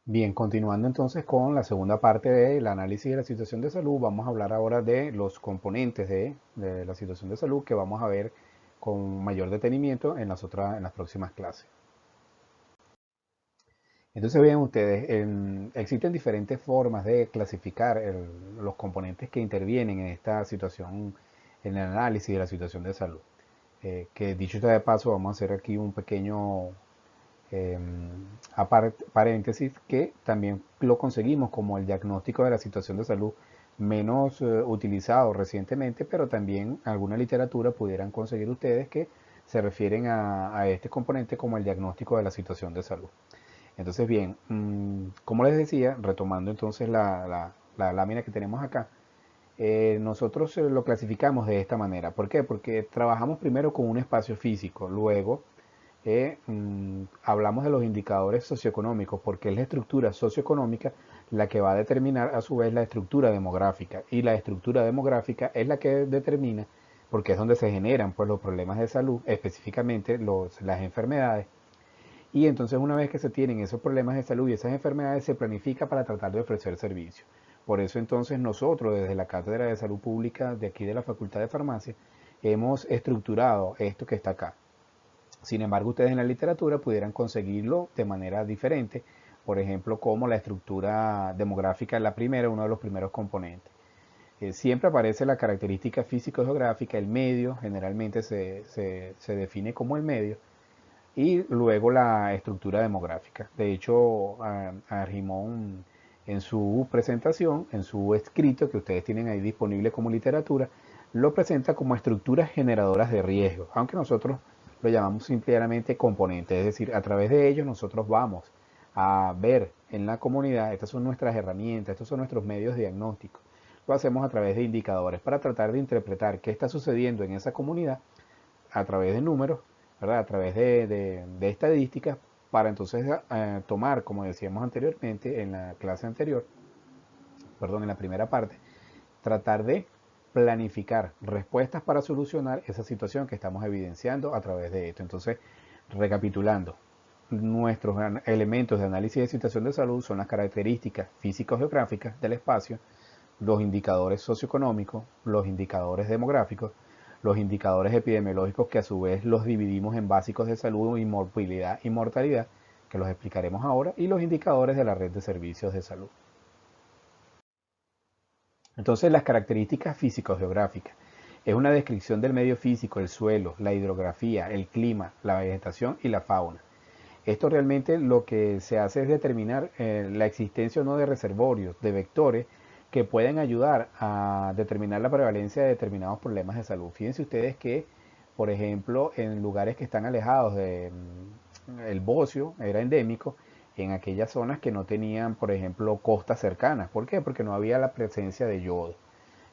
Bien, continuando entonces con la segunda parte del análisis de la situación de salud, vamos a hablar ahora de los componentes de la situación de salud que vamos a ver con mayor detenimiento en las próximas clases. Entonces vean ustedes, existen diferentes formas de clasificar los componentes que intervienen en esta situación, en el análisis de la situación de salud. Que dicho sea de paso, vamos a hacer aquí un pequeño eh, paréntesis, que también lo conseguimos como el diagnóstico de la situación de salud menos utilizado recientemente, pero también alguna literatura pudieran conseguir ustedes que se refieren a este componente como el diagnóstico de la situación de salud. Entonces, bien, como les decía, retomando entonces la lámina que tenemos acá, nosotros lo clasificamos de esta manera. ¿Por qué? Porque trabajamos primero con un espacio físico, luego hablamos de los indicadores socioeconómicos, porque es la estructura socioeconómica la que va a determinar a su vez la estructura demográfica, y la estructura demográfica es la que determina, porque es donde se generan pues los problemas de salud, específicamente las enfermedades. Y entonces una vez que se tienen esos problemas de salud y esas enfermedades, se planifica para tratar de ofrecer servicios. Por eso entonces nosotros desde la Cátedra de Salud Pública de aquí de la Facultad de Farmacia hemos estructurado esto que está acá. Sin embargo, ustedes en la literatura pudieran conseguirlo de manera diferente, por ejemplo, como la estructura demográfica es la primera, uno de los primeros componentes. Siempre aparece la característica físico-geográfica, el medio, generalmente se define como el medio, y luego la estructura demográfica. De hecho, a Rimón en su presentación, en su escrito que ustedes tienen ahí disponible como literatura, lo presenta como estructuras generadoras de riesgo, aunque nosotros lo llamamos simplemente componentes, es decir, a través de ellos nosotros vamos a ver en la comunidad, estas son nuestras herramientas, estos son nuestros medios diagnósticos. Lo hacemos a través de indicadores para tratar de interpretar qué está sucediendo en esa comunidad a través de números, ¿verdad? A través de estadísticas, para entonces tomar, como decíamos anteriormente en la clase anterior, perdón, en la primera parte, tratar de planificar respuestas para solucionar esa situación que estamos evidenciando a través de esto. Entonces, recapitulando, nuestros elementos de análisis de situación de salud son las características físico-geográficas del espacio, los indicadores socioeconómicos, los indicadores demográficos, los indicadores epidemiológicos, que a su vez los dividimos en básicos de salud, movilidad y mortalidad, que los explicaremos ahora, y los indicadores de la red de servicios de salud. Entonces, las características físico-geográficas es una descripción del medio físico, el suelo, la hidrografía, el clima, la vegetación y la fauna. Esto realmente lo que se hace es determinar la existencia o no de reservorios, de vectores que pueden ayudar a determinar la prevalencia de determinados problemas de salud. Fíjense ustedes que, por ejemplo, en lugares que están alejados del bocio, era endémico, en aquellas zonas que no tenían, por ejemplo, costas cercanas. ¿Por qué? Porque no había la presencia de yodo.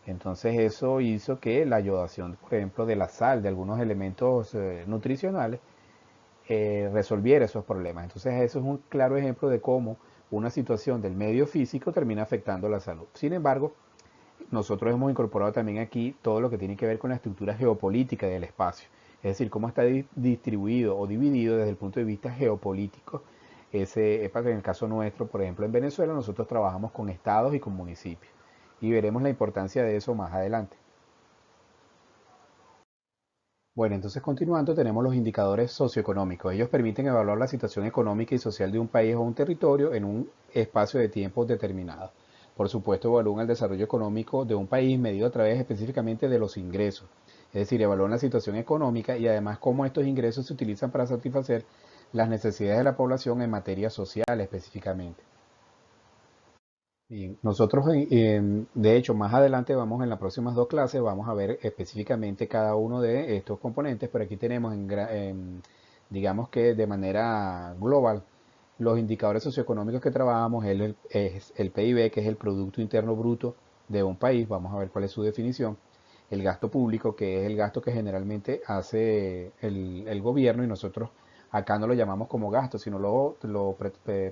Entonces eso hizo que la yodación, por ejemplo, de la sal, de algunos elementos nutricionales, resolviera esos problemas. Entonces eso es un claro ejemplo de cómo una situación del medio físico termina afectando la salud. Sin embargo, nosotros hemos incorporado también aquí todo lo que tiene que ver con la estructura geopolítica del espacio, es decir, cómo está distribuido o dividido desde el punto de vista geopolítico. En el caso nuestro, por ejemplo, en Venezuela, nosotros trabajamos con estados y con municipios, y veremos la importancia de eso más adelante. Bueno, entonces continuando, tenemos los indicadores socioeconómicos. Ellos permiten evaluar la situación económica y social de un país o un territorio en un espacio de tiempo determinado. Por supuesto, evalúan el desarrollo económico de un país medido a través específicamente de los ingresos. Es decir, evalúan la situación económica y además cómo estos ingresos se utilizan para satisfacer las necesidades de la población en materia social específicamente. Bien, nosotros, de hecho, más adelante vamos en las próximas dos clases, vamos a ver específicamente cada uno de estos componentes, pero aquí tenemos, digamos que de manera global, los indicadores socioeconómicos que trabajamos es el PIB, que es el Producto Interno Bruto de un país, vamos a ver cuál es su definición, el gasto público, que es el gasto que generalmente hace el gobierno, y nosotros acá no lo llamamos como gasto, sino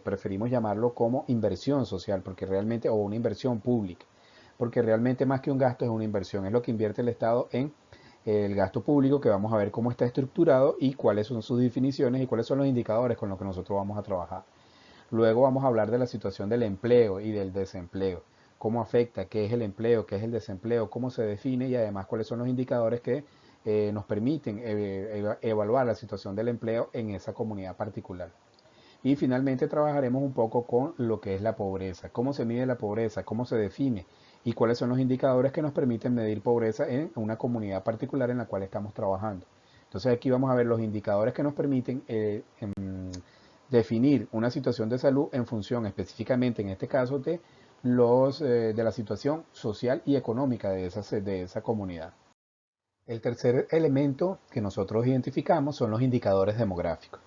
preferimos llamarlo como inversión social, porque realmente, o una inversión pública, porque realmente más que un gasto es una inversión, es lo que invierte el Estado en el gasto público, que vamos a ver cómo está estructurado y cuáles son sus definiciones y cuáles son los indicadores con los que nosotros vamos a trabajar. Luego vamos a hablar de la situación del empleo y del desempleo. Cómo afecta, qué es el empleo, qué es el desempleo, cómo se define y además cuáles son los indicadores que nos permiten evaluar la situación del empleo en esa comunidad particular. Y finalmente trabajaremos un poco con lo que es la pobreza, cómo se mide la pobreza, cómo se define y cuáles son los indicadores que nos permiten medir pobreza en una comunidad particular en la cual estamos trabajando. Entonces aquí vamos a ver los indicadores que nos permiten definir una situación de salud en función específicamente en este caso de la situación social y económica de esa comunidad. El tercer elemento que nosotros identificamos son los indicadores demográficos.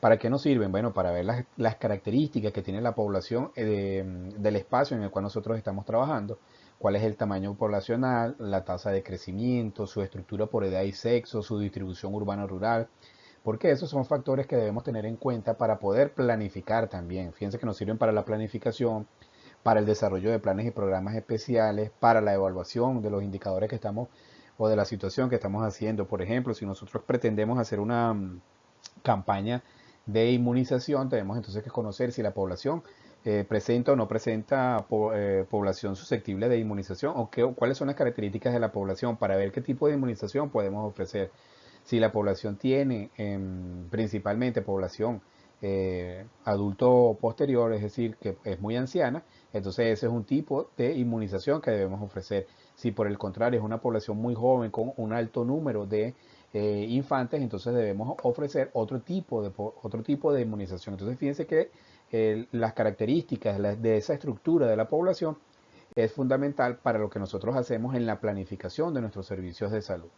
¿Para qué nos sirven? Bueno, para ver las características que tiene la población del espacio en el cual nosotros estamos trabajando, cuál es el tamaño poblacional, la tasa de crecimiento, su estructura por edad y sexo, su distribución urbano-rural, porque esos son factores que debemos tener en cuenta para poder planificar también. Fíjense que nos sirven para la planificación, para el desarrollo de planes y programas especiales, para la evaluación de los indicadores que estamos o de la situación que estamos haciendo. Por ejemplo, si nosotros pretendemos hacer una campaña de inmunización, tenemos entonces que conocer si la población presenta o no presenta población susceptible de inmunización o cuáles son las características de la población para ver qué tipo de inmunización podemos ofrecer. Si la población tiene principalmente población adulto posterior, es decir, que es muy anciana, entonces ese es un tipo de inmunización que debemos ofrecer. Si por el contrario es una población muy joven con un alto número de infantes, entonces debemos ofrecer otro tipo de inmunización. Entonces fíjense que las características de esa estructura de la población es fundamental para lo que nosotros hacemos en la planificación de nuestros servicios de salud.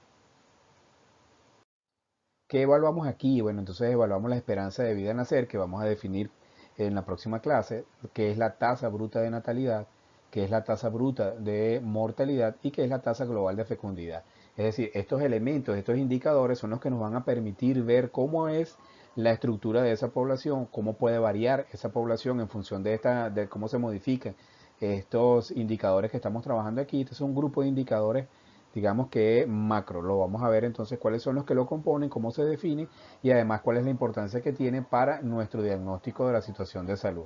¿Qué evaluamos aquí? Bueno, entonces evaluamos la esperanza de vida al nacer, que vamos a definir en la próxima clase, que es la tasa bruta de natalidad, que es la tasa bruta de mortalidad y que es la tasa global de fecundidad. Es decir, estos elementos, estos indicadores son los que nos van a permitir ver cómo es la estructura de esa población, cómo puede variar esa población en función de cómo se modifican estos indicadores que estamos trabajando aquí. Este es un grupo de indicadores, digamos que macro. Lo vamos a ver entonces cuáles son los que lo componen, cómo se definen y además cuál es la importancia que tiene para nuestro diagnóstico de la situación de salud.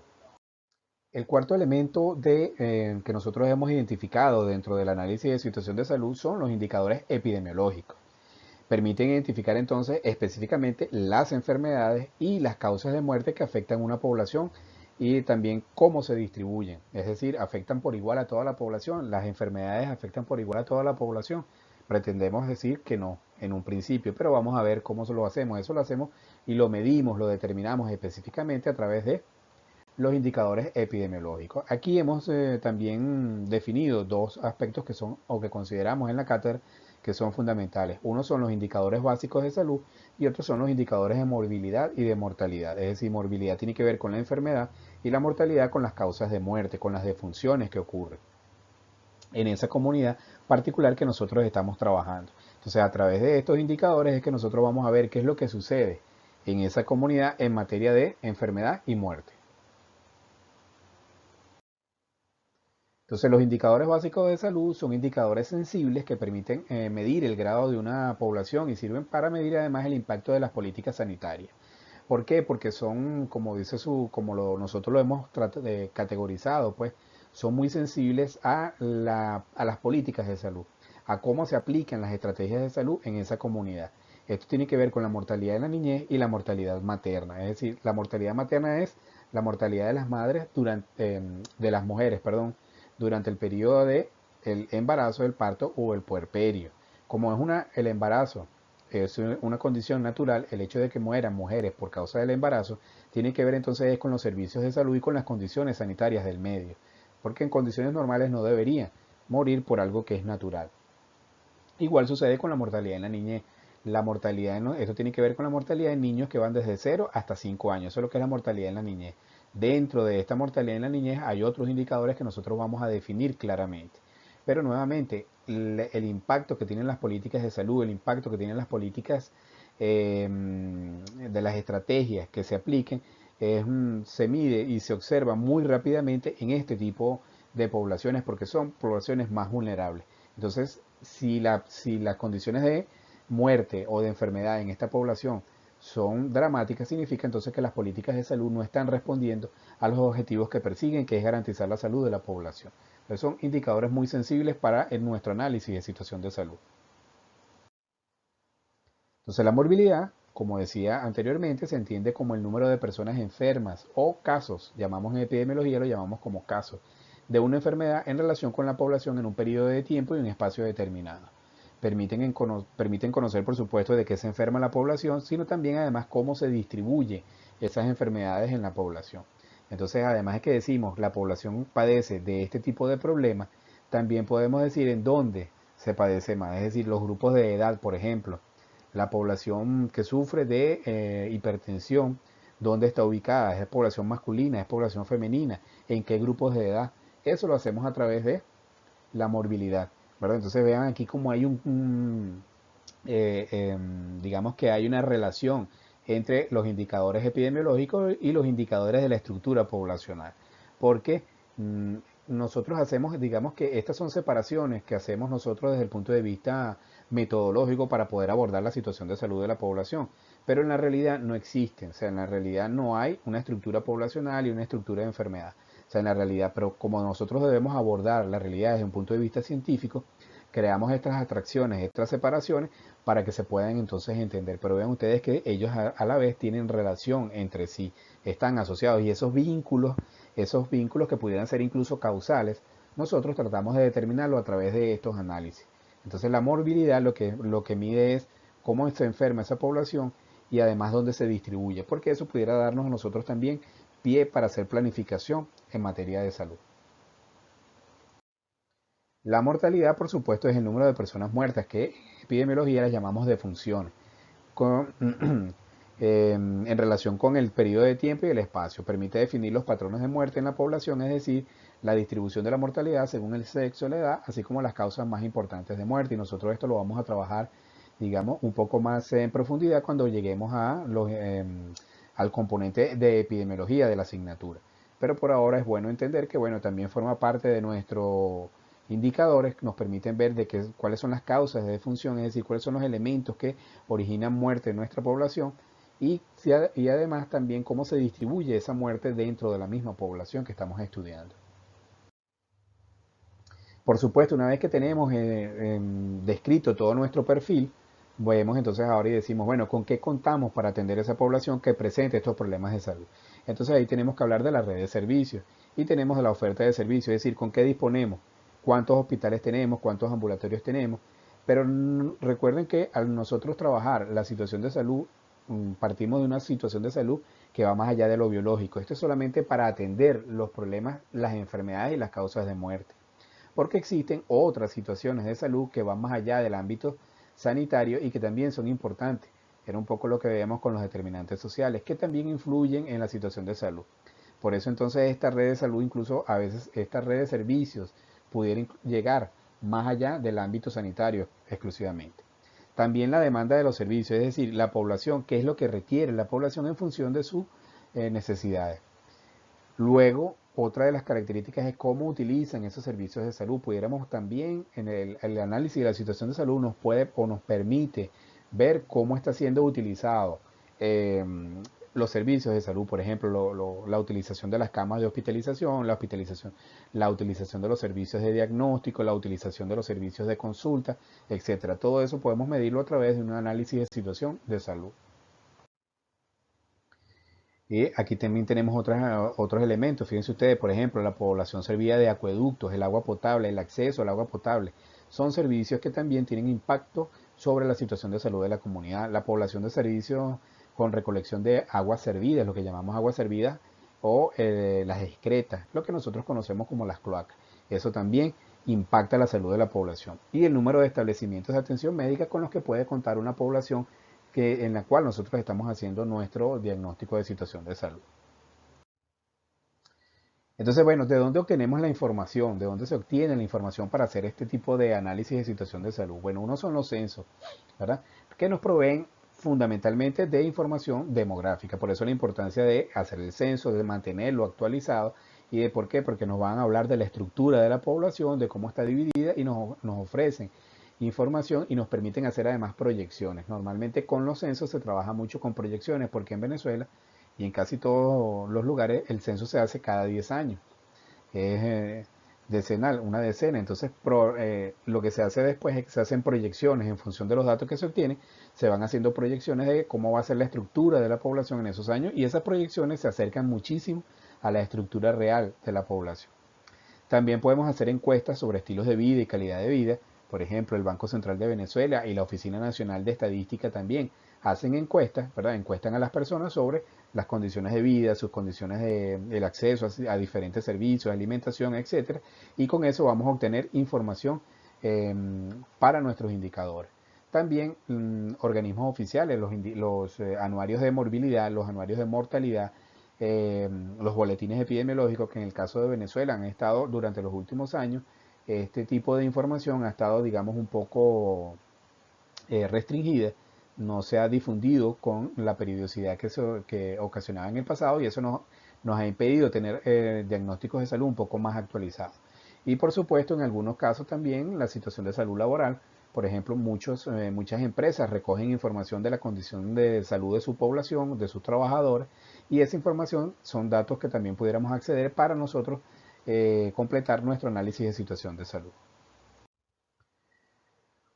El cuarto elemento que nosotros hemos identificado dentro del análisis de situación de salud son los indicadores epidemiológicos. Permiten identificar entonces específicamente las enfermedades y las causas de muerte que afectan a una población y también cómo se distribuyen. Es decir, afectan por igual a toda la población. Las enfermedades afectan por igual a toda la población. Pretendemos decir que no en un principio, pero vamos a ver cómo lo hacemos. Eso lo hacemos y lo medimos, lo determinamos específicamente a través de los indicadores epidemiológicos. Aquí hemos también definido dos aspectos que son o que consideramos en la cátedra que son fundamentales. Uno son los indicadores básicos de salud y otros son los indicadores de morbilidad y de mortalidad. Es decir, morbilidad tiene que ver con la enfermedad y la mortalidad con las causas de muerte, con las defunciones que ocurren en esa comunidad particular que nosotros estamos trabajando. Entonces, a través de estos indicadores es que nosotros vamos a ver qué es lo que sucede en esa comunidad en materia de enfermedad y muerte. Entonces, los indicadores básicos de salud son indicadores sensibles que permiten medir el grado de una población y sirven para medir además el impacto de las políticas sanitarias. ¿Por qué? Porque son, como dice nosotros lo hemos categorizado, pues son muy sensibles a las políticas de salud, a cómo se aplican las estrategias de salud en esa comunidad. Esto tiene que ver con la mortalidad de la niñez y la mortalidad materna. Es decir, la mortalidad materna es la mortalidad de las madres de las mujeres, perdón, durante el periodo de el embarazo, el parto o el puerperio. Como es el embarazo es una condición natural, el hecho de que mueran mujeres por causa del embarazo tiene que ver entonces con los servicios de salud y con las condiciones sanitarias del medio, porque en condiciones normales no deberían morir por algo que es natural. Igual sucede con la mortalidad en la niñez. Esto tiene que ver con la mortalidad en niños que van desde 0 hasta 5 años. Eso es lo que es la mortalidad en la niñez. Dentro de esta mortalidad en la niñez hay otros indicadores que nosotros vamos a definir claramente. Pero nuevamente, el impacto que tienen las políticas de salud, el impacto que tienen las políticas de las estrategias que se apliquen, se mide y se observa muy rápidamente en este tipo de poblaciones porque son poblaciones más vulnerables. Entonces, si las condiciones de muerte o de enfermedad en esta población son dramáticas, significa entonces que las políticas de salud no están respondiendo a los objetivos que persiguen, que es garantizar la salud de la población. Entonces son indicadores muy sensibles para nuestro análisis de situación de salud. Entonces la morbilidad, como decía anteriormente, se entiende como el número de personas enfermas o casos, llamamos en epidemiología, lo llamamos como casos, de una enfermedad en relación con la población en un periodo de tiempo y un espacio determinado. Permiten conocer, por supuesto, de qué se enferma la población, sino también además cómo se distribuye esas enfermedades en la población. Entonces, además de que decimos la población padece de este tipo de problemas, también podemos decir en dónde se padece más, es decir, los grupos de edad, por ejemplo, la población que sufre de hipertensión, dónde está ubicada, es población masculina, es población femenina, en qué grupos de edad. Eso lo hacemos a través de la morbilidad, ¿verdad? Entonces vean aquí como hay digamos que hay una relación entre los indicadores epidemiológicos y los indicadores de la estructura poblacional, porque nosotros hacemos, digamos que estas son separaciones que hacemos nosotros desde el punto de vista metodológico para poder abordar la situación de salud de la población, pero en la realidad no existen, o sea, en la realidad no hay una estructura poblacional y una estructura de enfermedad. O sea, en la realidad, pero como nosotros debemos abordar la realidad desde un punto de vista científico, creamos estas atracciones, estas separaciones para que se puedan entonces entender. Pero vean ustedes que ellos a la vez tienen relación entre sí, están asociados y esos vínculos que pudieran ser incluso causales, nosotros tratamos de determinarlo a través de estos análisis. Entonces la morbilidad lo que mide es cómo se enferma esa población y además dónde se distribuye, porque eso pudiera darnos a nosotros también pie para hacer planificación en materia de salud. La mortalidad, por supuesto, es el número de personas muertas que en epidemiología las llamamos defunciones, con, en relación con el periodo de tiempo y el espacio. Permite definir los patrones de muerte en la población, es decir, la distribución de la mortalidad según el sexo, la edad, así como las causas más importantes de muerte. Y nosotros esto lo vamos a trabajar, digamos, un poco más en profundidad cuando lleguemos al componente de epidemiología de la asignatura. Pero por ahora es bueno entender que, bueno, también forma parte de nuestros indicadores que nos permiten ver cuáles son las causas de defunción, es decir, cuáles son los elementos que originan muerte en nuestra población y además también cómo se distribuye esa muerte dentro de la misma población que estamos estudiando. Por supuesto, una vez que tenemos descrito todo nuestro perfil, vemos entonces ahora y decimos, bueno, ¿con qué contamos para atender a esa población que presente estos problemas de salud? Entonces ahí tenemos que hablar de la red de servicios y tenemos de la oferta de servicios, es decir, con qué disponemos, cuántos hospitales tenemos, cuántos ambulatorios tenemos. Pero recuerden que al nosotros trabajar la situación de salud, partimos de una situación de salud que va más allá de lo biológico. Esto es solamente para atender los problemas, las enfermedades y las causas de muerte, porque existen otras situaciones de salud que van más allá del ámbito sanitario y que también son importantes. Era un poco lo que veíamos con los determinantes sociales, que también influyen en la situación de salud. Por eso entonces esta red de salud, incluso a veces esta red de servicios, pudieran llegar más allá del ámbito sanitario exclusivamente. También la demanda de los servicios, es decir, la población, qué es lo que requiere la población en función de sus necesidades. Luego, otra de las características es cómo utilizan esos servicios de salud. Pudiéramos también en el análisis de la situación de salud nos puede o nos permite ver cómo está siendo utilizado eh, los servicios de salud, por ejemplo, la utilización de las camas de hospitalización, la utilización de los servicios de diagnóstico, la utilización de los servicios de consulta, etcétera. Todo eso podemos medirlo a través de un análisis de situación de salud. Y aquí también tenemos otros elementos. Fíjense ustedes, por ejemplo, la población servía de acueductos, el agua potable, el acceso al agua potable. Son servicios que también tienen impacto sobre la situación de salud de la comunidad. La población de servicios con recolección de aguas servidas, lo que llamamos aguas servidas, o las excretas, lo que nosotros conocemos como las cloacas. Eso también impacta la salud de la población. Y el número de establecimientos de atención médica con los que puede contar una población en la cual nosotros estamos haciendo nuestro diagnóstico de situación de salud. Entonces, bueno, ¿de dónde obtenemos la información? ¿De dónde se obtiene la información para hacer este tipo de análisis de situación de salud? Bueno, uno son los censos, ¿verdad? Que nos proveen fundamentalmente de información demográfica. Por eso la importancia de hacer el censo, de mantenerlo actualizado. ¿Y de por qué? Porque nos van a hablar de la estructura de la población, de cómo está dividida y nos ofrecen información y nos permiten hacer además proyecciones. Normalmente con los censos se trabaja mucho con proyecciones porque en Venezuela y en casi todos los lugares el censo se hace cada 10 años. Es decenal, una decena. Entonces lo que se hace después es que se hacen proyecciones en función de los datos que se obtienen, se van haciendo proyecciones de cómo va a ser la estructura de la población en esos años y esas proyecciones se acercan muchísimo a la estructura real de la población. También podemos hacer encuestas sobre estilos de vida y calidad de vida. Por ejemplo, el Banco Central de Venezuela y la Oficina Nacional de Estadística también hacen encuestas, ¿verdad? Encuestan a las personas sobre las condiciones de vida, sus condiciones el acceso a diferentes servicios, alimentación, etcétera. Y con eso vamos a obtener información para nuestros indicadores. También organismos oficiales, los anuarios de morbilidad, los anuarios de mortalidad, los boletines epidemiológicos que en el caso de Venezuela han estado durante los últimos años, este tipo de información ha estado, digamos, un poco restringida, no se ha difundido con la periodicidad que ocasionaba en el pasado y eso nos ha impedido tener diagnósticos de salud un poco más actualizados. Y por supuesto, en algunos casos también la situación de salud laboral. Por ejemplo, muchas empresas recogen información de la condición de salud de su población, de sus trabajadores, y esa información son datos que también pudiéramos acceder para nosotros completar nuestro análisis de situación de salud.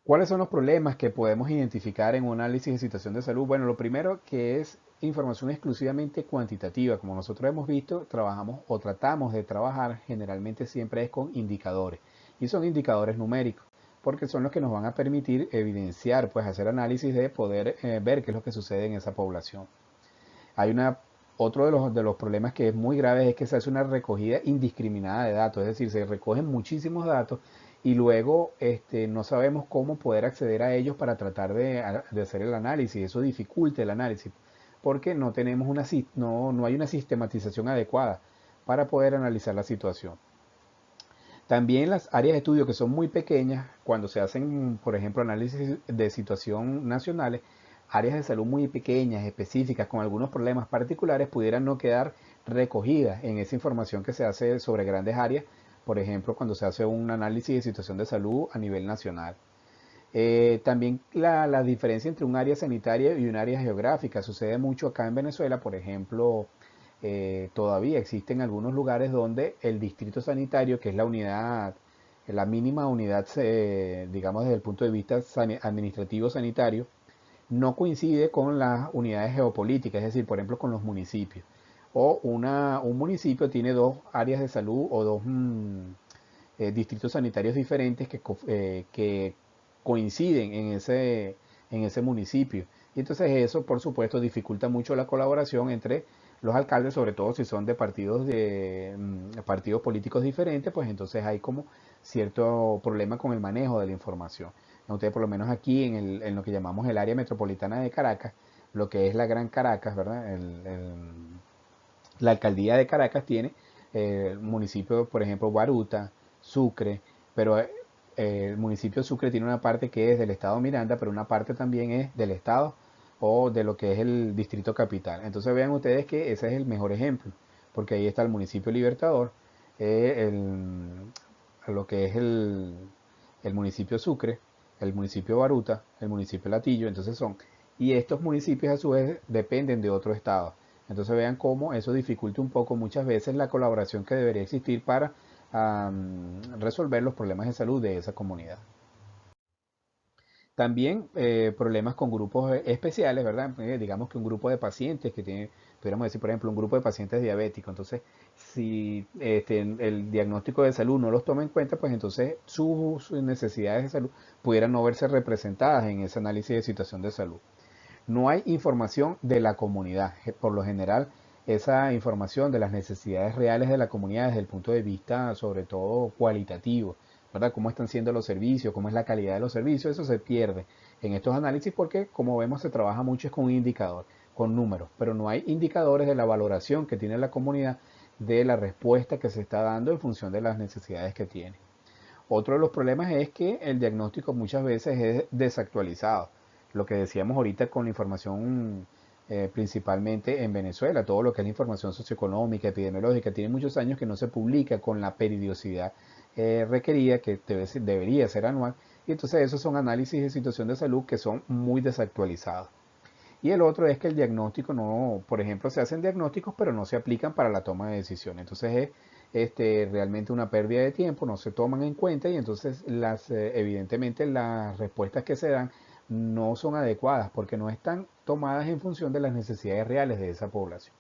¿Cuáles son los problemas que podemos identificar en un análisis de situación de salud? Bueno, lo primero que es información exclusivamente cuantitativa. Como nosotros hemos visto, trabajamos o tratamos de trabajar generalmente siempre es con indicadores. Y son indicadores numéricos, porque son los que nos van a permitir evidenciar, pues hacer análisis de poder ver qué es lo que sucede en esa población. Otro de los problemas que es muy grave es que se hace una recogida indiscriminada de datos, es decir, se recogen muchísimos datos y luego no sabemos cómo poder acceder a ellos para tratar de hacer el análisis. Eso dificulta el análisis porque no hay una sistematización adecuada para poder analizar la situación. También las áreas de estudio que son muy pequeñas, cuando se hacen, por ejemplo, análisis de situación nacionales, áreas de salud muy pequeñas, específicas, con algunos problemas particulares, pudieran no quedar recogidas en esa información que se hace sobre grandes áreas, por ejemplo, cuando se hace un análisis de situación de salud a nivel nacional. También la diferencia entre un área sanitaria y un área geográfica sucede mucho acá en Venezuela, por ejemplo, todavía existen algunos lugares donde el distrito sanitario, que es la unidad, la mínima unidad, digamos desde el punto de vista administrativo sanitario, no coincide con las unidades geopolíticas, es decir, por ejemplo, con los municipios. O un municipio tiene dos áreas de salud o dos distritos sanitarios diferentes que coinciden en ese municipio. Y entonces eso, por supuesto, dificulta mucho la colaboración entre los alcaldes, sobre todo si son de partidos políticos diferentes, pues entonces hay como cierto problema con el manejo de la información. Ustedes por lo menos aquí en lo que llamamos el área metropolitana de Caracas, lo que es la Gran Caracas, ¿verdad? La alcaldía de Caracas tiene el municipio, por ejemplo, Baruta, Sucre, pero el municipio de Sucre tiene una parte que es del estado Miranda, pero una parte también es del estado o de lo que es el distrito capital. Entonces vean ustedes que ese es el mejor ejemplo, porque ahí está el municipio Libertador, lo que es el municipio Sucre, el municipio Baruta, el municipio Latillo, entonces y estos municipios a su vez dependen de otro estado. Entonces vean cómo eso dificulta un poco muchas veces la colaboración que debería existir para resolver los problemas de salud de esa comunidad. También problemas con grupos especiales, ¿verdad? Digamos que un grupo de pacientes que tiene, pudiéramos decir, por ejemplo, un grupo de pacientes diabéticos. Entonces, si el diagnóstico de salud no los toma en cuenta, pues entonces sus necesidades de salud pudieran no verse representadas en ese análisis de situación de salud. No hay información de la comunidad. Por lo general, esa información de las necesidades reales de la comunidad desde el punto de vista, sobre todo, cualitativo, ¿verdad? Cómo están siendo los servicios, cómo es la calidad de los servicios, eso se pierde en estos análisis porque, como vemos, se trabaja mucho es con un indicador, con números, pero no hay indicadores de la valoración que tiene la comunidad de la respuesta que se está dando en función de las necesidades que tiene. Otro de los problemas es que el diagnóstico muchas veces es desactualizado. Lo que decíamos ahorita con la información principalmente en Venezuela, todo lo que es la información socioeconómica, epidemiológica, tiene muchos años que no se publica con la periodicidad requerida, que debería ser anual, Y entonces esos son análisis de situación de salud que son muy desactualizados. Y el otro es que el diagnóstico no, por ejemplo, se hacen diagnósticos pero no se aplican para la toma de decisiones. Entonces es realmente una pérdida de tiempo, no se toman en cuenta y entonces evidentemente las respuestas que se dan no son adecuadas porque no están tomadas en función de las necesidades reales de esa población.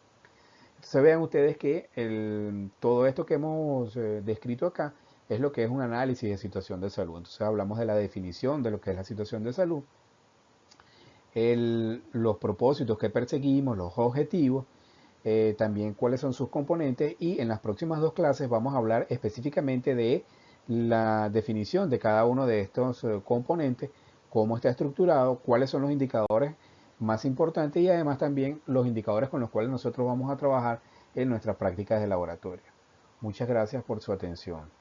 Entonces vean ustedes que todo esto que hemos descrito acá es lo que es un análisis de situación de salud. Entonces hablamos de la definición de lo que es la situación de salud, los propósitos que perseguimos, los objetivos, también cuáles son sus componentes y en las próximas dos clases vamos a hablar específicamente de la definición de cada uno de estos componentes, cómo está estructurado, cuáles son los indicadores más importantes y además también los indicadores con los cuales nosotros vamos a trabajar en nuestras prácticas de laboratorio. Muchas gracias por su atención.